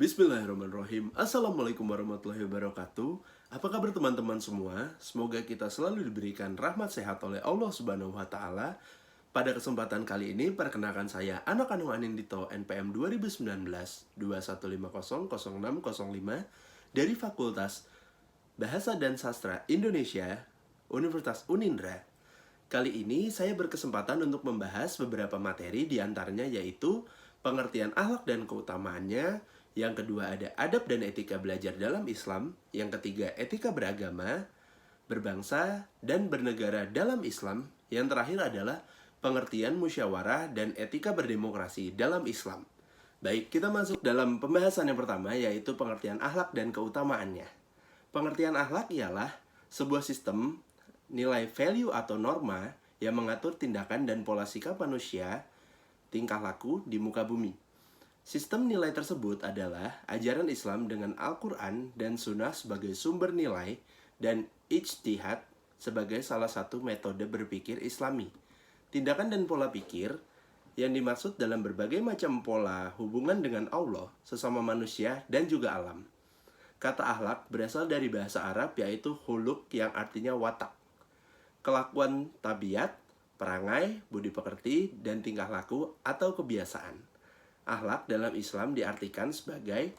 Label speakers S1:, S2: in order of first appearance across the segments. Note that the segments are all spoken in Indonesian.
S1: Bismillahirrahmanirrahim. Assalamualaikum warahmatullahi wabarakatuh. Apa kabar teman-teman semua? Semoga kita selalu diberikan rahmat sehat oleh Allah Subhanahu wa taala. Pada kesempatan kali ini perkenalkan saya Anak Anung Anindito NPM 2019-21500605 dari Fakultas Bahasa dan Sastra Indonesia, Universitas Unindra. Kali ini saya berkesempatan untuk membahas beberapa materi, diantaranya yaitu pengertian akhlak dan keutamaannya. Yang kedua ada adab dan etika belajar dalam Islam. Yang ketiga etika beragama, berbangsa, dan bernegara dalam Islam. Yang terakhir adalah pengertian musyawarah dan etika berdemokrasi dalam Islam. Baik, kita masuk dalam pembahasan yang pertama, yaitu pengertian akhlak dan keutamaannya. Pengertian akhlak ialah sebuah sistem nilai value atau norma yang mengatur tindakan dan pola sikap manusia, tingkah laku di muka bumi. Sistem nilai tersebut adalah ajaran Islam dengan Al-Quran dan Sunnah sebagai sumber nilai dan ijtihad sebagai salah satu metode berpikir Islami. Tindakan dan pola pikir yang dimaksud dalam berbagai macam pola hubungan dengan Allah, sesama manusia, dan juga alam. Kata akhlak berasal dari bahasa Arab yaitu huluk yang artinya watak. Kelakuan tabiat, perangai, budi pekerti, dan tingkah laku atau kebiasaan. Akhlak dalam Islam diartikan sebagai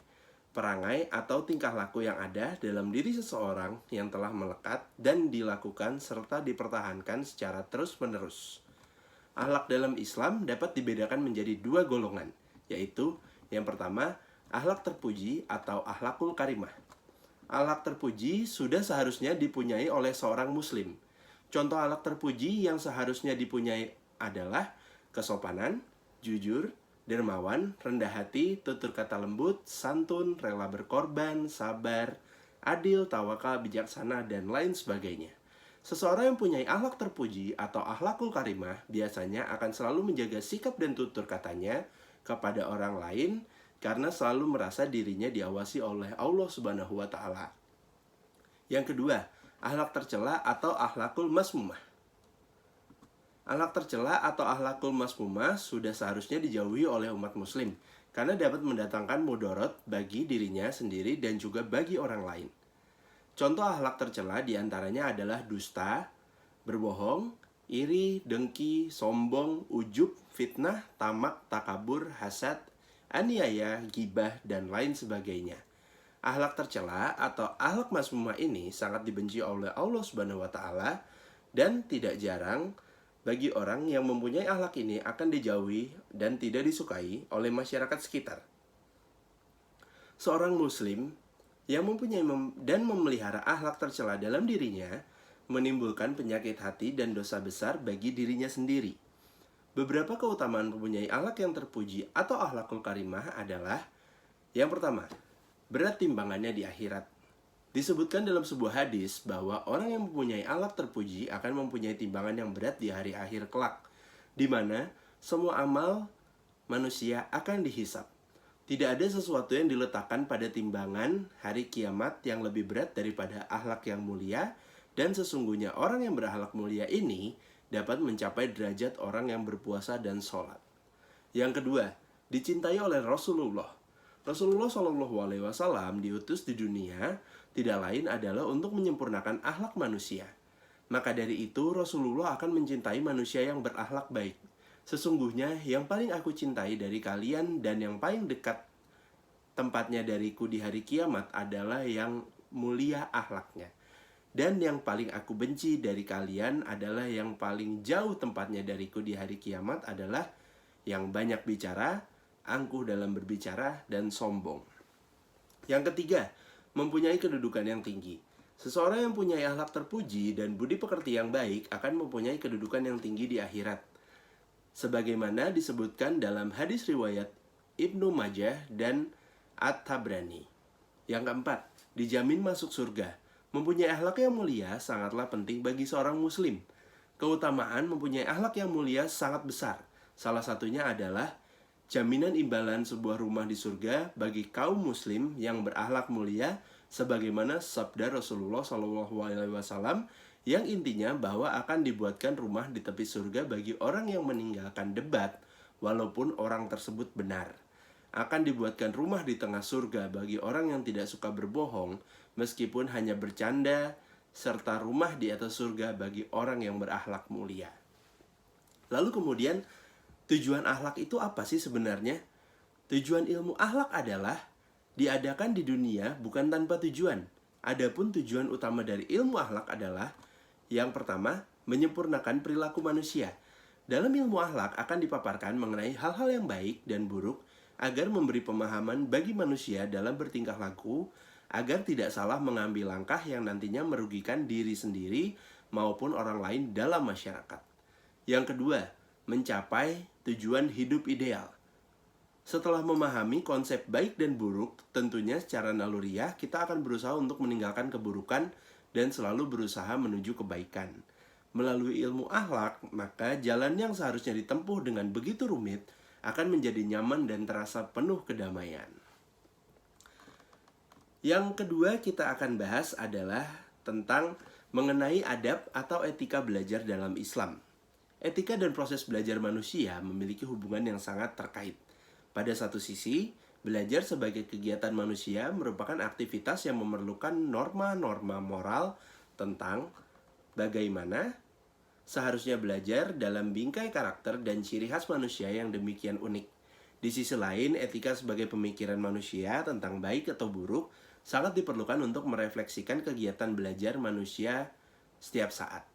S1: perangai atau tingkah laku yang ada dalam diri seseorang yang telah melekat dan dilakukan serta dipertahankan secara terus-menerus. Akhlak dalam Islam dapat dibedakan menjadi dua golongan, yaitu yang pertama, akhlak terpuji atau akhlakul karimah. Akhlak terpuji sudah seharusnya dipunyai oleh seorang muslim. Contoh akhlak terpuji yang seharusnya dipunyai adalah kesopanan, jujur, dermawan, rendah hati, tutur kata lembut, santun, rela berkorban, sabar, adil, tawakal, bijaksana, dan lain sebagainya. Seseorang yang punya akhlak terpuji atau akhlakul karimah biasanya akan selalu menjaga sikap dan tutur katanya kepada orang lain karena selalu merasa dirinya diawasi oleh Allah Subhanahu wa taala. Yang kedua, akhlak tercela atau akhlakul masmumah. Akhlak tercela atau akhlakul masmumah sudah seharusnya dijauhi oleh umat muslim karena dapat mendatangkan mudarat bagi dirinya sendiri dan juga bagi orang lain. Contoh akhlak tercela diantaranya adalah dusta, berbohong, iri, dengki, sombong, ujub, fitnah, tamak, takabur, hasad, aniaya, gibah, dan lain sebagainya. Akhlak tercela atau akhlak masmumah ini sangat dibenci oleh Allah Subhanahu wa taala dan tidak jarang bagi orang yang mempunyai akhlak ini akan dijauhi dan tidak disukai oleh masyarakat sekitar. Seorang muslim yang mempunyai dan memelihara akhlak tercela dalam dirinya menimbulkan penyakit hati dan dosa besar bagi dirinya sendiri. Beberapa keutamaan mempunyai akhlak yang terpuji atau akhlakul karimah adalah: yang pertama, berat timbangannya di akhirat. Disebutkan dalam sebuah hadis bahwa orang yang mempunyai akhlak terpuji akan mempunyai timbangan yang berat di hari akhir kelak, di mana semua amal manusia akan dihisap. Tidak ada sesuatu yang diletakkan pada timbangan hari kiamat yang lebih berat daripada akhlak yang mulia, dan sesungguhnya orang yang berakhlak mulia ini dapat mencapai derajat orang yang berpuasa dan sholat. Yang kedua, dicintai oleh Rasulullah. Rasulullah SAW diutus di dunia tidak lain adalah untuk menyempurnakan akhlak manusia. Maka dari itu Rasulullah akan mencintai manusia yang berakhlak baik. Sesungguhnya yang paling aku cintai dari kalian dan yang paling dekat tempatnya dariku di hari kiamat adalah yang mulia akhlaknya. Dan yang paling aku benci dari kalian adalah yang paling jauh tempatnya dariku di hari kiamat adalah yang banyak bicara, angkuh dalam berbicara, dan sombong. Yang ketiga, mempunyai kedudukan yang tinggi. Seseorang yang punya akhlak terpuji dan budi pekerti yang baik akan mempunyai kedudukan yang tinggi di akhirat, sebagaimana disebutkan dalam hadis riwayat Ibnu Majah dan At-Tabrani. Yang keempat, dijamin masuk surga. Mempunyai akhlak yang mulia sangatlah penting bagi seorang muslim. Keutamaan mempunyai akhlak yang mulia sangat besar. Salah satunya adalah jaminan imbalan sebuah rumah di surga bagi kaum muslim yang berakhlak mulia, sebagaimana sabda Rasulullah SAW yang intinya bahwa akan dibuatkan rumah di tepi surga bagi orang yang meninggalkan debat walaupun orang tersebut benar. akan dibuatkan rumah di tengah surga bagi orang yang tidak suka berbohong, meskipun hanya bercanda, serta rumah di atas surga bagi orang yang berakhlak mulia. Lalu kemudian, tujuan akhlak itu apa sih sebenarnya? Tujuan ilmu akhlak adalah diadakan di dunia bukan tanpa tujuan. Adapun tujuan utama dari ilmu akhlak adalah yang pertama, menyempurnakan perilaku manusia. Dalam ilmu akhlak akan dipaparkan mengenai hal-hal yang baik dan buruk agar memberi pemahaman bagi manusia dalam bertingkah laku agar tidak salah mengambil langkah yang nantinya merugikan diri sendiri maupun orang lain dalam masyarakat. Yang kedua, mencapai tujuan hidup ideal. Setelah memahami konsep baik dan buruk, tentunya secara naluriah kita akan berusaha untuk meninggalkan keburukan dan selalu berusaha menuju kebaikan. Melalui ilmu akhlak, maka jalan yang seharusnya ditempuh dengan begitu rumit akan menjadi nyaman dan terasa penuh kedamaian. Yang kedua kita akan bahas adalah tentang mengenai adab atau etika belajar dalam Islam. Etika dan proses belajar manusia memiliki hubungan yang sangat terkait. Pada satu sisi, belajar sebagai kegiatan manusia merupakan aktivitas yang memerlukan norma-norma moral tentang bagaimana seharusnya belajar dalam bingkai karakter dan ciri khas manusia yang demikian unik. Di sisi lain, etika sebagai pemikiran manusia tentang baik atau buruk sangat diperlukan untuk merefleksikan kegiatan belajar manusia setiap saat.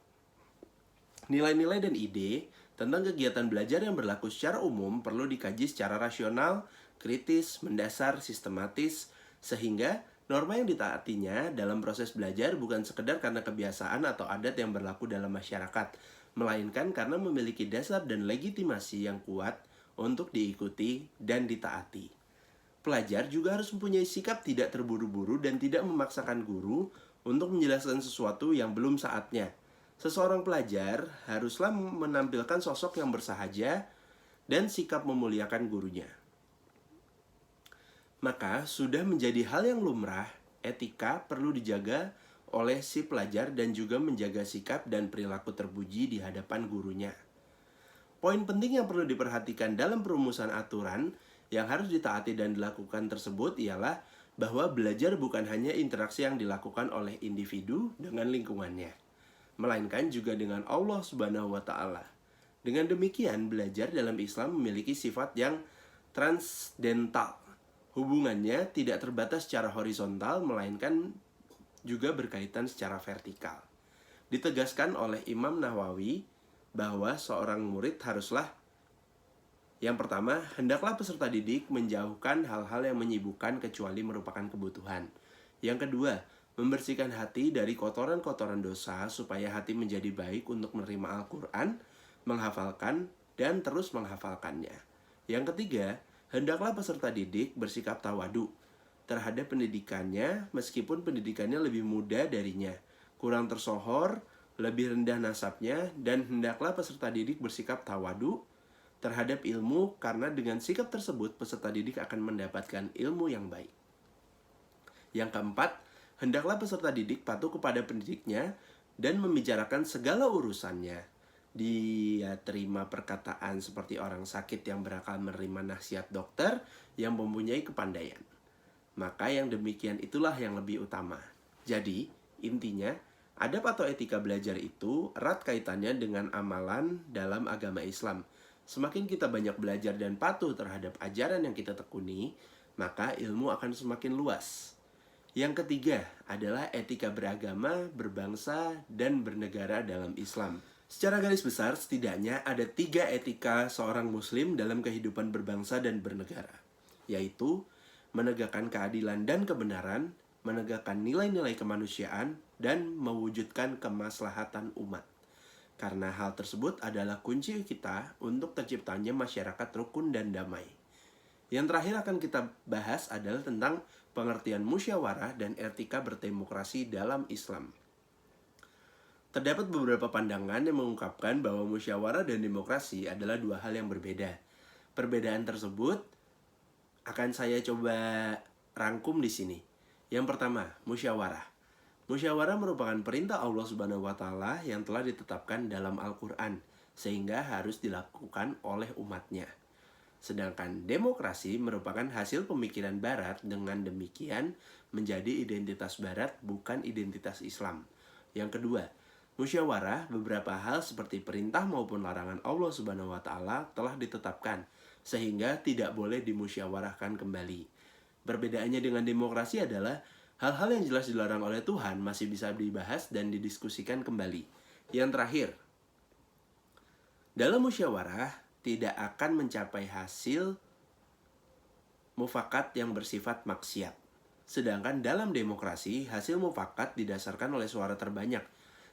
S1: Nilai-nilai dan ide tentang kegiatan belajar yang berlaku secara umum perlu dikaji secara rasional, kritis, mendasar, sistematis, sehingga norma yang ditaatinya dalam proses belajar bukan sekedar karena kebiasaan atau adat yang berlaku dalam masyarakat, melainkan karena memiliki dasar dan legitimasi yang kuat untuk diikuti dan ditaati. Pelajar juga harus mempunyai sikap tidak terburu-buru dan tidak memaksakan guru untuk menjelaskan sesuatu yang belum saatnya. Seseorang pelajar haruslah menampilkan sosok yang bersahaja dan sikap memuliakan gurunya. Maka sudah menjadi hal yang lumrah, etika perlu dijaga oleh si pelajar dan juga menjaga sikap dan perilaku terpuji di hadapan gurunya. Poin penting yang perlu diperhatikan dalam perumusan aturan yang harus ditaati dan dilakukan tersebut ialah bahwa belajar bukan hanya interaksi yang dilakukan oleh individu dengan lingkungannya, melainkan juga dengan Allah Subhanahu wa Ta'ala. Dengan demikian, belajar dalam Islam memiliki sifat yang transdental. Hubungannya tidak terbatas secara horizontal, melainkan juga berkaitan secara vertikal. Ditegaskan oleh Imam Nawawi bahwa seorang murid haruslah, yang pertama, hendaklah peserta didik menjauhkan hal-hal yang menyibukkan kecuali merupakan kebutuhan. Yang kedua, membersihkan hati dari kotoran-kotoran dosa supaya hati menjadi baik untuk menerima Al-Quran, menghafalkan, dan terus menghafalkannya. Yang ketiga, hendaklah peserta didik bersikap tawadu terhadap pendidikannya meskipun pendidikannya lebih muda darinya, kurang tersohor, lebih rendah nasabnya, dan hendaklah peserta didik bersikap tawadu terhadap ilmu karena dengan sikap tersebut peserta didik akan mendapatkan ilmu yang baik. Yang keempat, hendaklah peserta didik patuh kepada pendidiknya dan membicarakan segala urusannya. Dia terima perkataan seperti orang sakit yang berakal menerima nasihat dokter yang mempunyai kepandaian. Maka yang demikian itulah yang lebih utama. Jadi, intinya, adab atau etika belajar itu erat kaitannya dengan amalan dalam agama Islam. Semakin kita banyak belajar dan patuh terhadap ajaran yang kita tekuni, maka ilmu akan semakin luas. Yang ketiga adalah etika beragama, berbangsa, dan bernegara dalam Islam. Secara garis besar, setidaknya ada 3 etika seorang muslim dalam kehidupan berbangsa dan bernegara, yaitu menegakkan keadilan dan kebenaran, menegakkan nilai-nilai kemanusiaan, dan mewujudkan kemaslahatan umat. Karena hal tersebut adalah kunci kita untuk terciptanya masyarakat rukun dan damai. Yang terakhir akan kita bahas adalah tentang pengertian musyawarah dan etika berdemokrasi dalam Islam. Terdapat beberapa pandangan yang mengungkapkan bahwa musyawarah dan demokrasi adalah 2 hal yang berbeda. Perbedaan tersebut akan saya coba rangkum di sini. Yang pertama, musyawarah. Musyawarah merupakan perintah Allah Subhanahu wa Ta'ala yang telah ditetapkan dalam Al-Quran, sehingga harus dilakukan oleh umatnya. Sedangkan demokrasi merupakan hasil pemikiran Barat, dengan demikian menjadi identitas Barat, bukan identitas Islam. Yang kedua, musyawarah, beberapa hal seperti perintah maupun larangan Allah Subhanahu wa taala telah ditetapkan sehingga tidak boleh dimusyawarahkan kembali. Perbedaannya dengan demokrasi adalah hal-hal yang jelas dilarang oleh Tuhan masih bisa dibahas dan didiskusikan kembali. Yang terakhir, dalam musyawarah tidak akan mencapai hasil mufakat yang bersifat maksiat. Sedangkan dalam demokrasi, hasil mufakat didasarkan oleh suara terbanyak.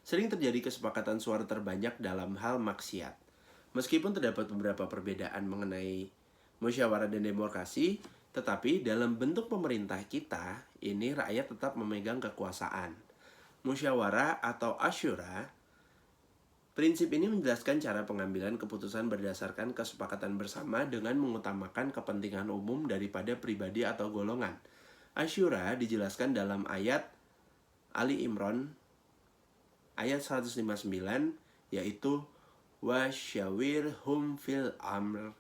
S1: Sering terjadi kesepakatan suara terbanyak dalam hal maksiat. Meskipun terdapat beberapa perbedaan mengenai musyawarah dan demokrasi, tetapi dalam bentuk pemerintah kita, ini rakyat tetap memegang kekuasaan. Musyawarah atau asyura, prinsip ini menjelaskan cara pengambilan keputusan berdasarkan kesepakatan bersama dengan mengutamakan kepentingan umum daripada pribadi atau golongan. Asyura dijelaskan dalam ayat Ali Imran ayat 159, yaitu wasyawirhum fil amr.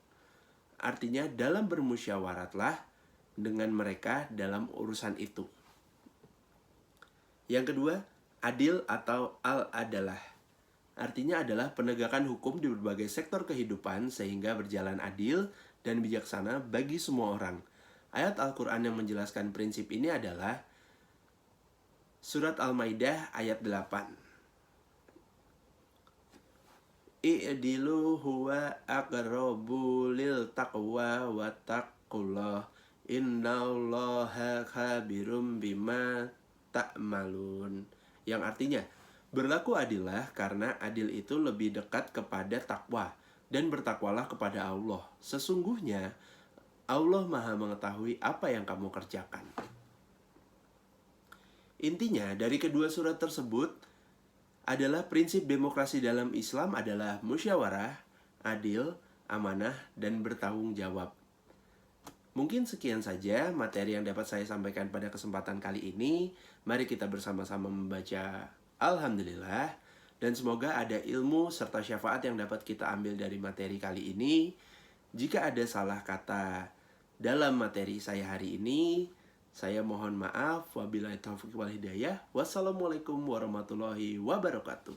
S1: Artinya dalam bermusyawaratlah dengan mereka dalam urusan itu. Yang kedua, adil atau al-adalah. Artinya adalah penegakan hukum di berbagai sektor kehidupan sehingga berjalan adil dan bijaksana bagi semua orang. Ayat Al-Quran yang menjelaskan prinsip ini adalah Surat Al-Maidah ayat 8. I'dilu huwa aqrabu lil taqwa wattaqullah innallaha khabirum bima ta'malun. Yang artinya, berlaku adillah karena adil itu lebih dekat kepada takwa, dan bertakwalah kepada Allah. Sesungguhnya Allah Maha mengetahui apa yang kamu kerjakan. Intinya dari kedua surat tersebut adalah prinsip demokrasi dalam Islam adalah musyawarah, adil, amanah, dan bertanggung jawab. Mungkin sekian saja materi yang dapat saya sampaikan pada kesempatan kali ini. Mari kita bersama-sama membaca Alhamdulillah, dan semoga ada ilmu serta syafaat yang dapat kita ambil dari materi kali ini. Jika ada salah kata dalam materi saya hari ini, saya mohon maaf. Wabillahi taufiq wal hidayah. Wassalamualaikum warahmatullahi wabarakatuh.